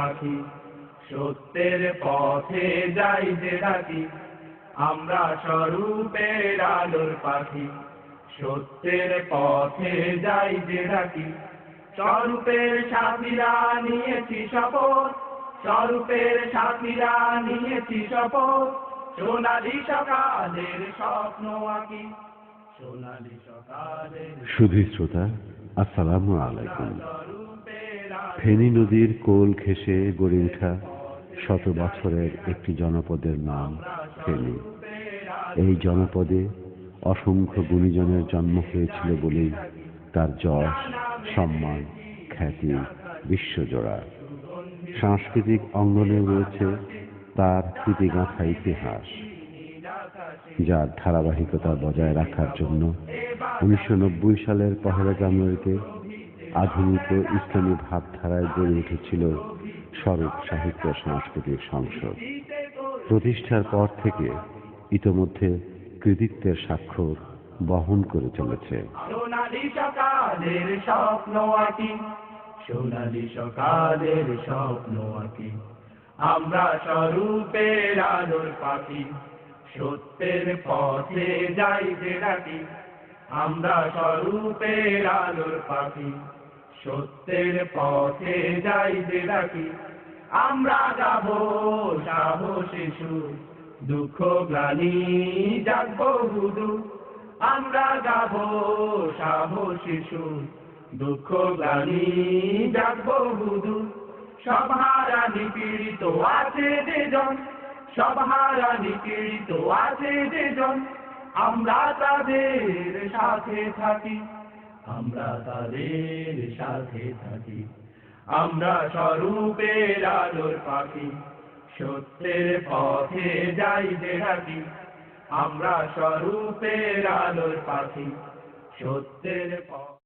পাখি, সত্যের পথে যাই যে ডাকি, আমরা স্বরূপের আলোর পাখি, সত্যের পথে যাই যে ডাকি। স্বরূপের সাথীরা নিয়েছি শপথ, স্বরূপের সাথীরা নিয়েছি শপথ, সোনালী সকালের স্বপ্ন আঁকি, সোনালী সকালের। সুধী শ্রোতা, আসসালামু আলাইকুম। ফেনী নদীর কোল ঘেঁষে গড়ে ওঠা শত বছরের একটি জনপদের নাম ফেনী। এই জনপদে অসংখ্য গুণীজনের জন্ম হয়েছিল বলেই তার যশ, সম্মান, খ্যাতি বিশ্বজোড়া। সাংস্কৃতিক অঙ্গনে রয়েছে তার কৃতিগাঁথা ইতিহাস, যার ধারাবাহিকতা বজায় রাখার জন্য 1990 সালের 1 জানুয়ারিতে আধুনিক ও ইসলামী ভাবধারায় গড়ে উঠেছিল স্বরূপ সাহিত্য সাংস্কৃতিক সংসদ। প্রতিষ্ঠার পর থেকে ইতোমধ্যে কৃতিত্বের স্বাক্ষর বহন করে চলেছে। সোনালী সকালের স্বপ্ন আঁকি, সোনালী সকালের স্বপ্ন আঁকি, আমরা স্বরূপের আলোর পাখি, সত্যের পথে যাই যে ডাকি, আমরা স্বরূপের আলোর পাখি, সত্যের পথে যাই যে ডাকি। আমরা যাব সাহসী সুর, দুঃখ গ্লানি জাগবো হুদু, আমরা যাব সাহসী সুর, দুঃখ গ্লানি জাগবো হুদু। সব হারা নিপীড়িত আছে যেজন, সব হারা নিপীড়িত আছে যেজন, আমরা তাদের সাথে থাকি, আমরা তাদের সাথে থাকি। আমরা স্বরূপের আলোর পাখি, সত্যের পথে যাই যে ডাকি, আমরা স্বরূপের আলোর পাখি, সত্যের পথ।